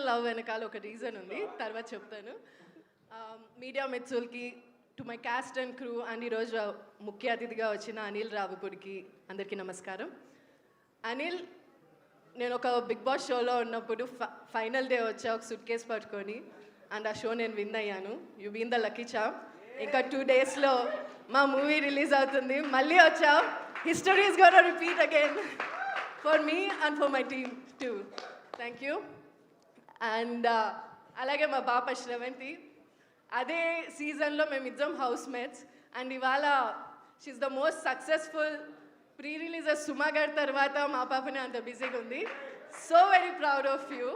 Love వెనకాల ఒక reason ఉంది, తర్వాత చెప్తాను. మీడియా మిత్రులకి, to my cast and crew and ఈరోజు ముఖ్య అతిథిగా వచ్చిన అనిల్ రావిపూడికి అందరికీ నమస్కారం. అనిల్, నేను ఒక బిగ్ బాస్ షోలో ఉన్నప్పుడు ఫైనల్ డే వచ్చా ఒక సూట్ కేస్ పట్టుకొని, అండ్ ఆ షో నేను విన్ అయ్యాను. You been the lucky chap. ఇంకా 2 daysలో మా మూవీ రిలీజ్ అవుతుంది. మళ్ళీ వచ్చావు. History is gonna repeat again for me and for my team too. Thank you. And అలాగే మా పాప శ్రవంతి, అదే సీజన్లో మేమిద్దరం హౌస్ మేట్స్. అండ్ ఇవాళ she is the most successful pre releases Suma గారి తర్వాత మా పాపనే అంత బిజీగా ఉంది. So very proud of you.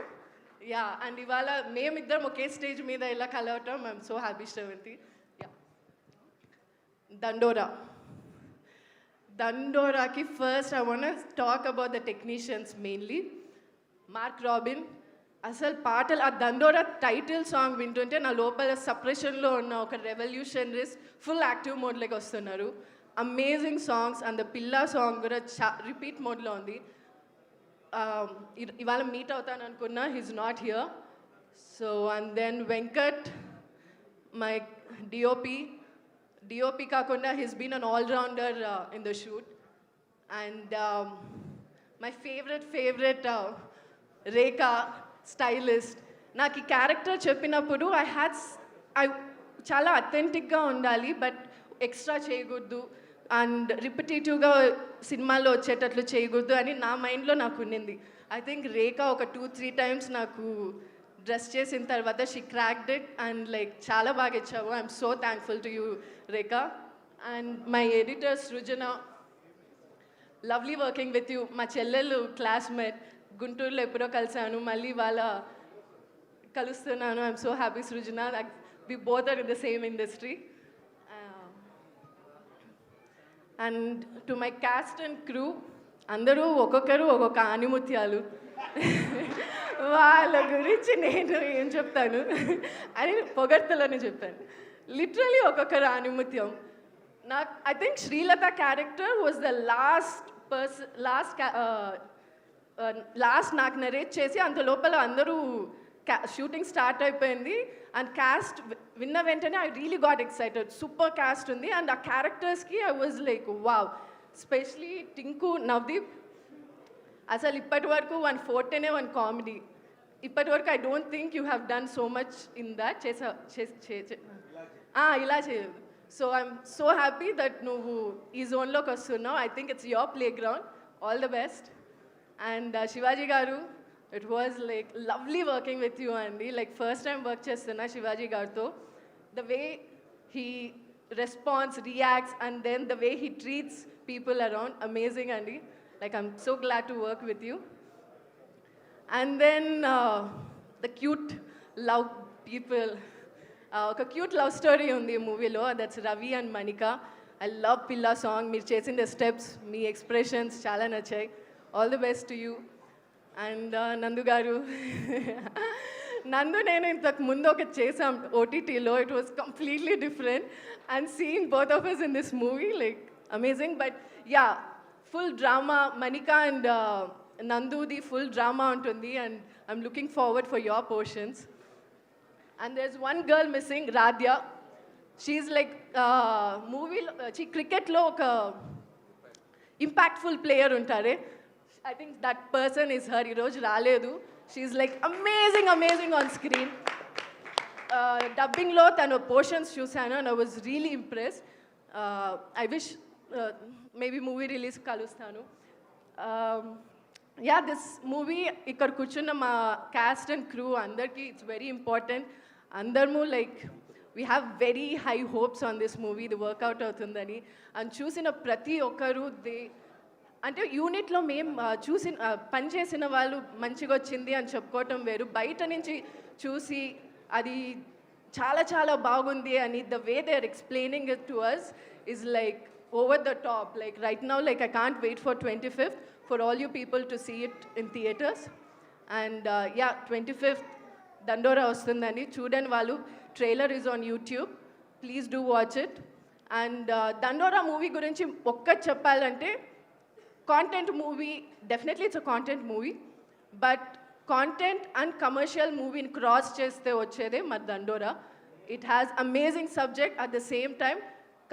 Yeah, and ఇవాళ మేమిద్దరం ఒకే స్టేజ్ మీద ఇలా కలవటం I'm so happy Sravanthi. Yeah, దండోరాకి first I want talk about the technicians mainly. Mark Robin, అసలు పాటలు ఆ దండోరా టైటిల్ సాంగ్ వింటుంటే నా లోపల సప్రెషన్లో ఉన్న ఒక రెవల్యూషనరీస్ ఫుల్ యాక్టివ్ మోడ్లోకి వస్తున్నారు. Amazing songs. అండ్ ద పిల్లా సాంగ్ కూడా రిపీట్ మోడ్లో ఉంది. ఇవాళ మీట్ అవుతాను అనుకున్నా, he's not here. So and then Venkat, my DOP కాకుండా he's been an allrounder in the shoot. And my favourite Rekha, stylist. నాకు ఈ క్యారెక్టర్ చెప్పినప్పుడు ఐ చాలా అథెంటిక్గా ఉండాలి, బట్ ఎక్స్ట్రా చేయకూడదు అండ్ రిపిటేటివ్గా సినిమాల్లో వచ్చేటట్లు చేయకూడదు అని నా మైండ్లో నాకు ఉండింది. ఐ థింక్ రేఖా ఒక 2-3 times నాకు డ్రెస్ చేసిన తర్వాత she cracked it and like చాలా బాగా ఇచ్చావు. I'm so thankful to you Rekha. And my editor Srujana, lovely working with you. మా చెల్లెలు క్లాస్మేట్, గుంటూరులో ఎప్పుడో కలిసాను, మళ్ళీ వాళ్ళ కలుస్తున్నాను. I'm so happy Srujana, we both are in the same industry. And to my cast and crew, అందరూ ఒక్కొక్కరు ఒక్కొక్క ఆనిముత్యాలు. వాళ్ళ గురించి నేను ఏం చెప్తాను అని పొగడ్తలని చెప్పాను. లిటరలీ ఒక్కొక్కరు ఆనిముత్యం. నాకు I think Srilatha character was the last నాకు నరేట్ చేసి అంత లోపల అందరూ షూటింగ్ స్టార్ట్ అయిపోయింది. అండ్ క్యాస్ట్ విన్న వెంటనే I really got excited. Super cast ఉంది. అండ్ ఆ క్యారెక్టర్స్కి I was like wow. Specially Tinku, Navdeep, అసలు ఇప్పటి వరకు 1 forte-నే 1 comedy. ఇప్పటి వరకు I don't think you have done so much in that. ఇలా చేయదు. So I'm so happy that నువ్వు ఈ జోన్లోకి వస్తున్నావు. I think it's your playground. All the best. And Shivaji garu, it was like lovely working with you అండి. Like first time work చేస్తున్నా శివాజీ గారితో. The way he response, reacts and then the way he treats people around, amazing అండి. Like I'm so glad to work with you. And then the cute love people. Oka cute love story undi ee movie lo, that's Ravi and Manika. I love Pilla song. Meer chesinde steps, me expressions చాలా నచ్చాయి. All the best to you. And Nandu garu, నందు నేను ఇంతకు ముందు ఒకటి చేసాం OTTలో. It was completely different, and seeing both of us in this movie, like amazing. But yeah, full drama. Manika and Nandudi full drama untundi, and I'm looking forward for your portions. And there's one girl missing, Radhya. She's like movie cricket lo oka impactful player untare. I think that person is her. Ee roju raledu. She's like amazing on screen. Dubbing lo tanu portions chusanu and I was really impressed. I wish maybe movie release kalustanu. Yeah, this movie ikkada కూర్చున్న మా cast and crew అందరికీ it's very important. అందరము like we have very high hopes on this movie. The workout అవుతుందని. and చూసిన ప్రతి ఒక్కరు అంటే యూనిట్లో మేము పని చేసిన వాళ్ళు మంచిగా వచ్చింది అని చెప్పుకోవటం వేరు, బయట నుంచి చూసి అది చాలా చాలా బాగుంది అని the way they are explaining it to us is like over the top. Like right now, like I can't wait for 25th for all you people to see it in theaters. And yeah, 25th Dandora ostundani chudani vallu. Trailer is on YouTube. Please do watch it. And Dandora movie gurinchi okka cheppalante, content movie, definitely it's a content movie, but content and commercial మూవీని cross చేస్తే వచ్చేదే మరి Dandora. It has amazing subject, at the same time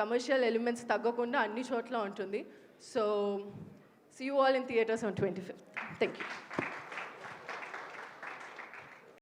commercial elements తగ్గకుండా అన్ని చోట్ల ఉంటుంది. So see you all in theatres on 25th. Thank you.